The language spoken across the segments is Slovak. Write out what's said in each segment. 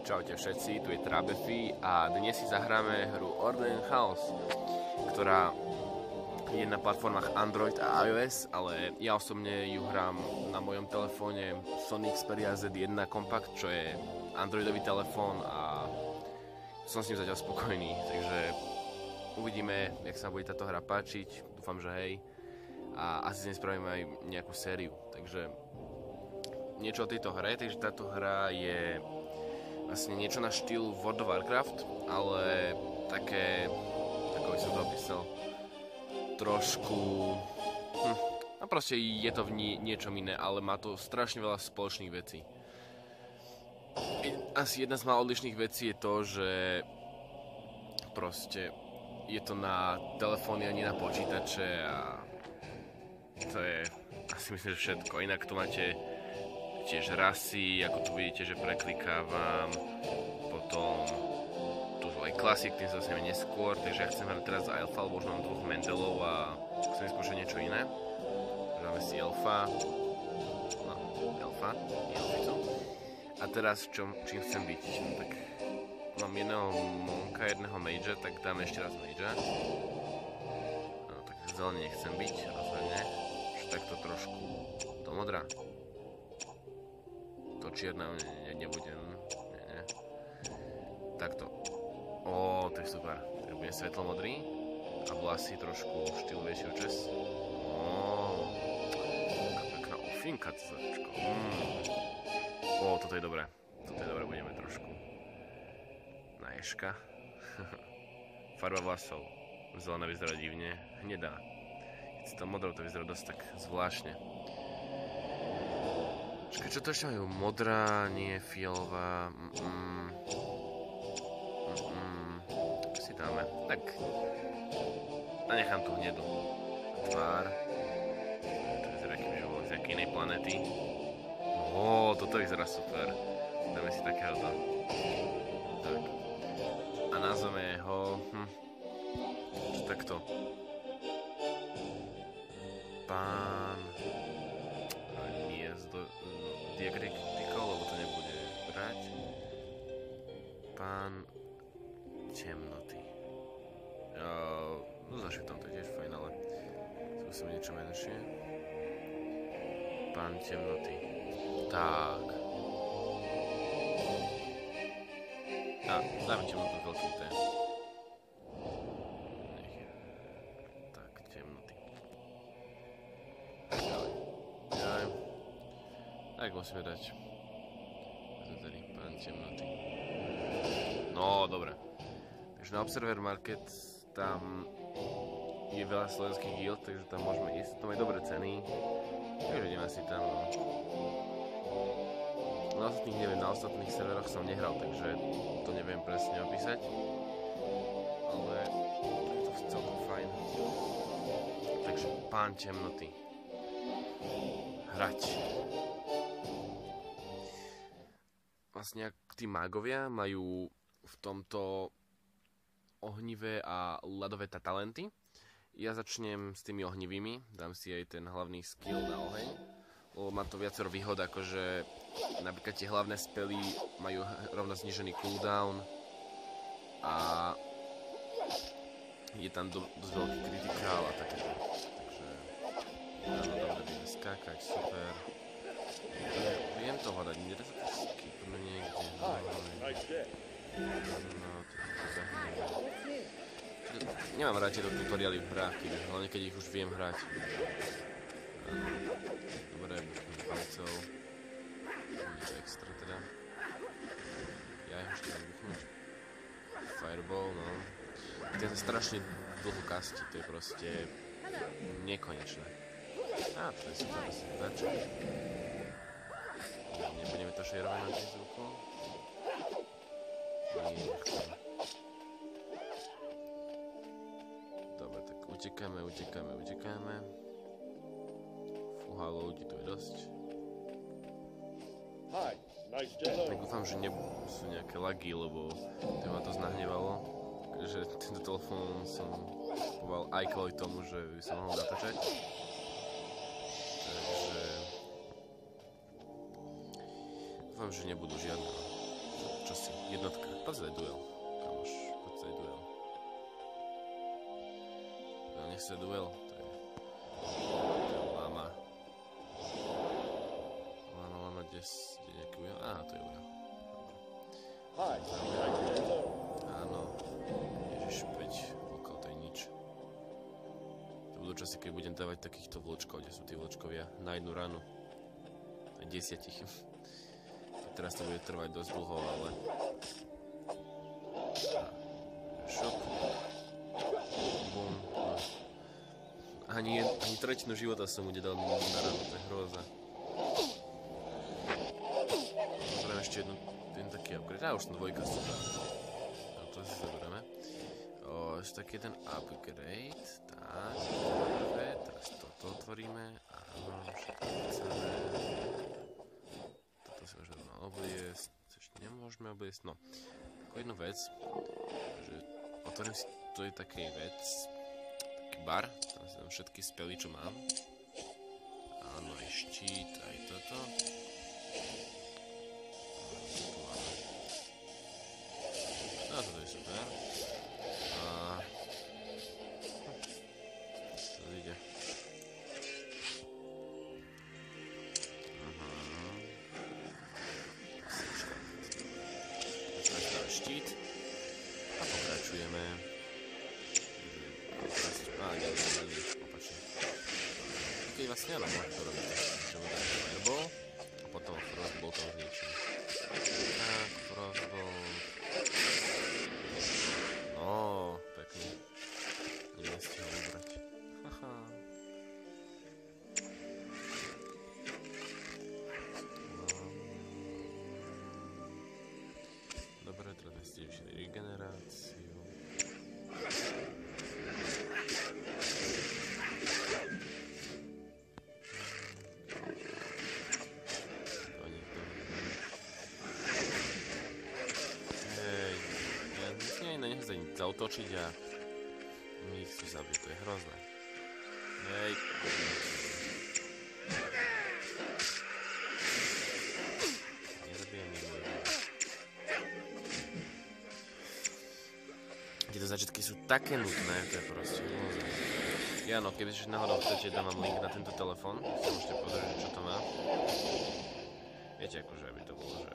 Čaute všetci, tu je Trabefy a dnes si zahráme hru Order in Chaos, ktorá je na platformách Android a iOS, ale ja osobne ju hrám na mojom telefóne Sony Xperia Z1 Compact, čo je androidový telefón a som s ním zatiaľ spokojný, takže uvidíme, jak sa bude táto hra páčiť, dúfam, že hej, a asi si nespravíme aj nejakú sériu, takže niečo o tejto hre, takže táto hra je vlastne niečo na štýl World of Warcraft, ale také, ako by som to opísal, trošku, no proste je to v niečom iné, ale má to strašne veľa spoločných vecí. Asi jedna z málo odlišných vecí je to, že proste je to na telefóny a nie na počítače a to je asi myslím, že všetko. Inak tu máte tiež rasy, ako tu vidíte, že preklikávam, potom tu sú aj klasik, tým sa dostaneme neskôr, takže ja chcem hrať teraz za elfa, lebo už mám dvoch Mendelov a chcem skúšať niečo iné. Dáme si elfa, no, elfa, nie elficu. A teraz čím chcem byť? Tak mám jedného monka, jedného magea, tak dáme ešte raz magea. No, tak zelený nechcem byť, rozhodne, že takto trošku do modra. To čierne nebudem, nie. Takto. Ó, to je super. Tak budem svetlomodrý a vlasy trošku štýlu väčšieho čes. Ó, taká pekná ofinka, ccačko. Ó, toto je dobré. Toto je dobré, budeme trošku na ješka. Farba vlasov. Zelená vyzerá divne. Hnedá. Keď si to modrou, to vyzerá dosť tak zvláštne. Čakaj, čo to ešte majú? Modrá, nie fialová. Čo si dáme? Tak. A nechám tu hnedú. Tvár. To vyzerá, keby že bolo z nejakej inej planety. Ó, toto vyzerá super. Dáme si takéhoto. Tak. A nazveme ho... takto. Pán... diakritical, lebo to nebude brať. Pán temnoty. No zašiptam, to je tiež fajn, ale skúsim niečo menšie. Pán temnoty. Tak. A, dáme temnotu s veľkým T. Nech je. Tak, temnoty. Ďalej. Tak musíme dať. Tady pán temnoty. No, dobre. Takže na Observer Market tam je veľa slovenských guild, takže tam môžeme ísť. Tam je dobré ceny. Takže ideme si tam. Na ostatných neviem, na ostatných serveroch som nehral, takže to neviem presne opísať. Ale je to celkom fajn. Takže pán temnoty. Hrať. Vlastne tí mágovia majú v tomto ohnivé a ľadové talenty. Ja začnem s tými ohnivými, dám si aj ten hlavný skill na oheň, lebo má to viacero výhod, akože napríklad tie hlavné spely majú rovno znižený cooldown a je tam dosť veľký kritikál a takéto. Takže áno, dobre, budeme skákať, super. Viem to hľadať, nedá sa to skipnúť niekde. No, to zahneme. Nemám rád tieto tutoriály v hrách, hlavne keď ich už viem hrať. Dobre, buchnem palcov. Nič extra teda. Ja ich ešte dám buchnúť. Fireball, no. Ten sa strašne dlho kastí, to je proste nekonečné. Á, to je super, asi dačo. Nebudeme to šerovať na tým zvukom? Nie, nechcem. Dobre, tak utekáme. Fúha, loadi tu je dosť. Tak dúfam, že sú nejaké lagy, lebo to ma to znahnevalo. Takže tento telefón som kupoval aj kvôli tomu, že by som mohol natáčať. Takže dúfam, že nebudú žiadne. Čo si? Jednotka. Poď sa daj duel. Kamoš, poď sa daj duel. No, nech sa duel. To je lama. Lama, kde je nejaký ujo? Aha, to je ujo. Áno. Ježiš, 5 vlkov, to je nič. To budú časy, keď budem dávať takýchto vlčkov, kde sú tí vlčkovia na jednu ranu. Aj 10. Teraz to bude trvať dosť dlho, ale... Šup. Bum. Ani tretinu života som mu nedal na ranu, to je hrôza. Zoberieme ešte jeden taký upgrade. Už som dvojka si dá. No to si zoberieme. Ešte taký jeden upgrade. Tak, dobre. Teraz toto otvoríme. Áno, všetko chceme. Toto si môžeme obliesť. Ešte nemôžeme obliesť. No, takú jednu vec. Že otvorím si tu je taký vec. Taký bar. Tam si dám všetky spely, čo mám. Áno, aj štít, aj toto. No, toto je super. To ide. Začneme štít. A pokračujeme. Opačne. Keď vlastne áno, môžem to robiť. Že mu dáme fireball. A potom frostball to zničím. Tak, frostball. No, pekný. Neviem si ho vybrať. Haha. No. Dobre, teraz ste vyšli regeneráciu. Zautočiť a my ich tu zabiť, to je hrozné. Hej. Nezabijem ich. Tieto začiatky sú také nutné, to je proste hrozné. Ja no, keby ešte náhodou chcete, dám vám link na tento telefón, si môžete pozrieť, čo to má. Viete, akože, aby to bolo, že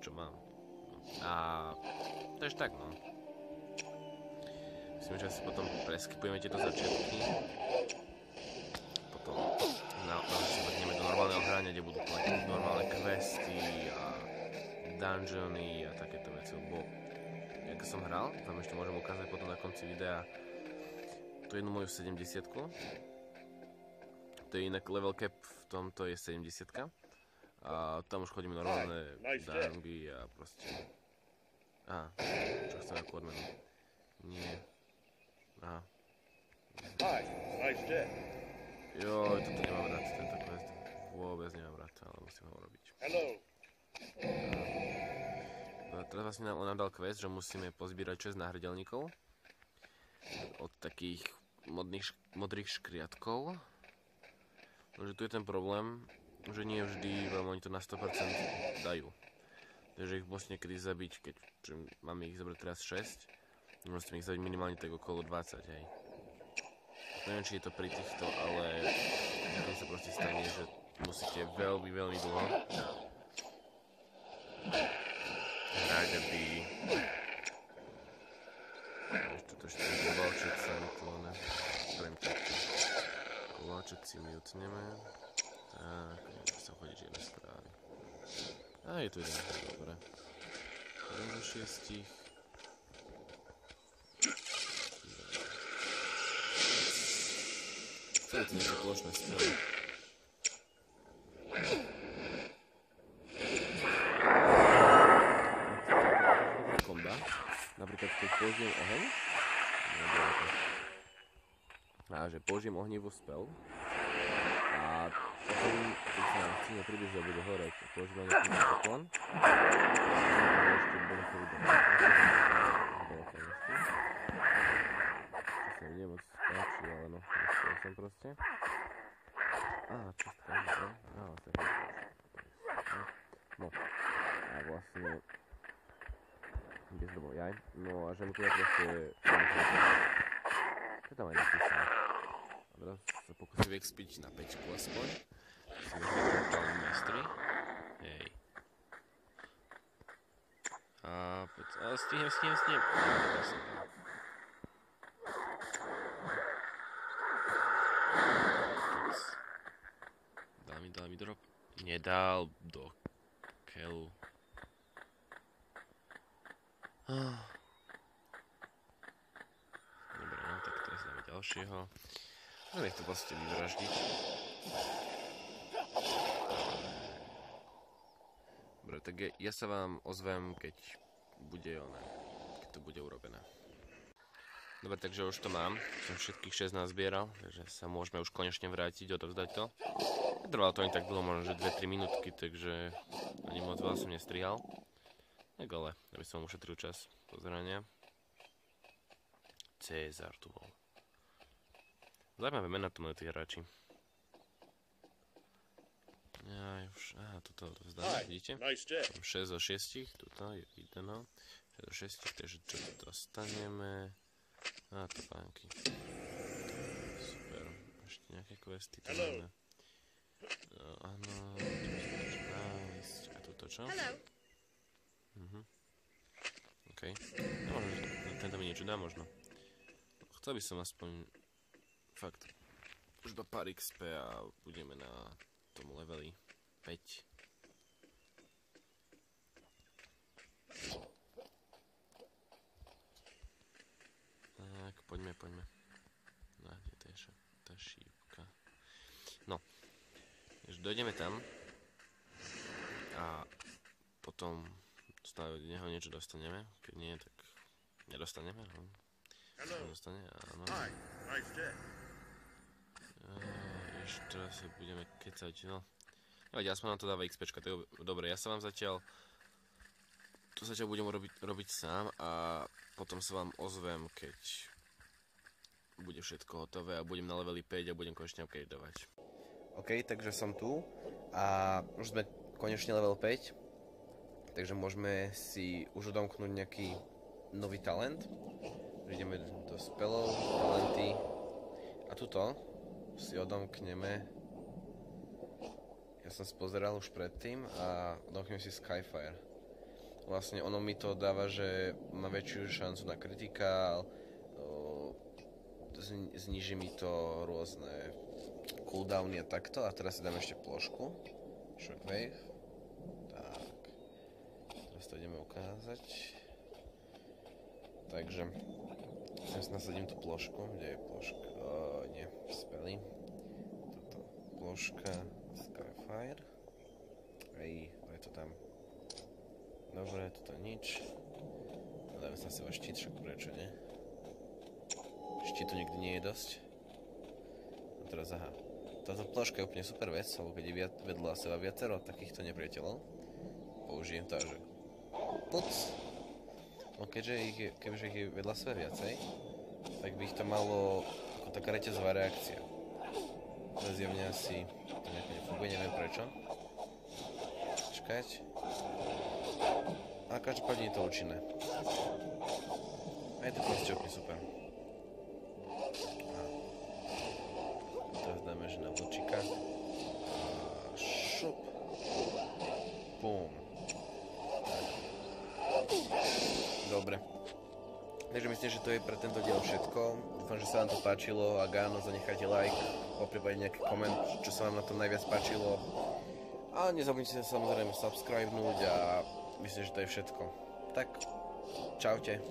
čo mám. A to je tak, no. Myslím, že si potom preskipujeme tieto začiatky. Potom si vrhneme do normálneho hrania, kde budú platiť normálne questy a dungeony a takéto veci. Lebo, jak som hral, vám ešte môžem ukázať potom na konci videa tú jednu moju 70-ku. To je inak level cap v tomto je 70-ka. A tam už chodíme normálne dungy a proste... Aha, čo chcem ako odmenu? Nie. Aha. Joj, toto nemám rád, tento quest. Vôbec nemám rád, ale musím ho urobiť. Teraz vlastne nám dal quest, že musíme pozbierať 6 náhrdelníkov. Od takých modrých škriatkov. Takže tu je ten problém, že nie vždy vám oni to na 100% dajú. Takže ich musím niekedy zabiť, keď máme ich zobrať teraz 6. Musíme ich zabiť minimálne tak okolo 20, hej. Neviem, či je to pri týchto, ale to sa proste stane, že musíte veľmi, veľmi dlho hrať, aby... Toto ešte je kovalček sa to kovalček si mutneme. Tak, neviem, sa chodiť žiadne správy. A je tu jeden, dobre. Jeden zo 6. To je to nejaké plošné strely. Komba. Napríklad keď použijem oheň. Že použijem ohnivú spell. A potom, keď sa nám chceme približiť a bude horeť, použijem na nejaký poklon. To sa mi nemoc páči, ale no, nechcel som proste. Čistka, no, no, no a vlastne Bez domov, jaj. No a že mu teda proste... Čo tam aj napísal? A teraz sa pokusím expiť na 5 aspoň. Si vyhrať majstri. Hej. A stihnem. Dal mi drop. Nedal do keľu. Dobre, no tak teraz dáme ďalšieho. Môžeme ich to proste vyvraždiť. Dobre, tak ja sa vám ozvem, keď to bude urobené. Dobre, takže už to mám. Som všetkých 6 nazbieral, takže sa môžeme už konečne vrátiť, odovzdať to. Trvalo to ani tak dlho, možno že 2-3 minútky, takže ani moc veľa som nestrihal. Tak ale, aby som ušetril čas pozerania. Cezar tu bol. Zaujímavé mená tu majú tí hráči. Ja už, tuto odovzdáme, vidíte? 6 zo 6, tuto je videno. 6 zo 6, takže čo tu dostaneme? Topánky. Super. Ešte nejaké questy tu máme. Áno, nice. A tuto čo? OK. No, tento mi niečo dá možno. Chcel by som aspoň fakt už do pár XP a budeme na tom leveli 5. Tak, poďme. Kde to je tá šípka? No, už dojdeme tam a potom od neho niečo dostaneme, keď nie, tak nedostaneme, no. Dostane, áno. Ešte raz sa budeme kecať, no. Nevadí, aspoň nám to dáva XPčka, to je dobre, ja sa vám zatiaľ budem robiť sám a potom sa vám ozvem, keď bude všetko hotové a budem na leveli 5 a budem konečne upgradeovať. OK, takže som tu a už sme konečne level 5, takže môžeme si už odomknúť nejaký nový talent. Ideme do spelov, talenty a tuto si odomkneme. Ja som si pozeral už predtým a odomknem si Skyfire. Vlastne ono mi to dáva, že má väčšiu šancu na kritikál, zniží mi to rôzne cooldowny a takto. A teraz si dám ešte plošku. Shockwave. Tak. Teraz to ideme ukázať. Takže sem si nasadím tú plošku. Kde je ploška? Nie, spely. Toto ploška Skyfire. Ej, je to tam. Dobre, toto nič. Dáme sa asi štít, však prečo nie? Štítu nikdy nie je dosť. A teraz aha. Táto ploška je úplne super vec, lebo keď je vedľa seba viacero takýchto nepriateľov, použijem to, že puc. No keďže ich je vedľa seba viacej, tak by ich to malo ako taká reťazová reakcia. To zjavne asi to nejako nefunguje, neviem prečo. Čakať. A každopádne je to účinné. A je to proste úplne super. A teraz dáme, že na vlčíka. A šup. Bum. Dobre. Takže myslím, že to je pre tento diel všetko. Dúfam, že sa vám to páčilo. Ak áno, zanechajte like, poprípade nejaký koment, čo sa vám na tom najviac páčilo. A nezabudnite sa samozrejme subscribenúť a myslím, že to je všetko. Tak, čaute.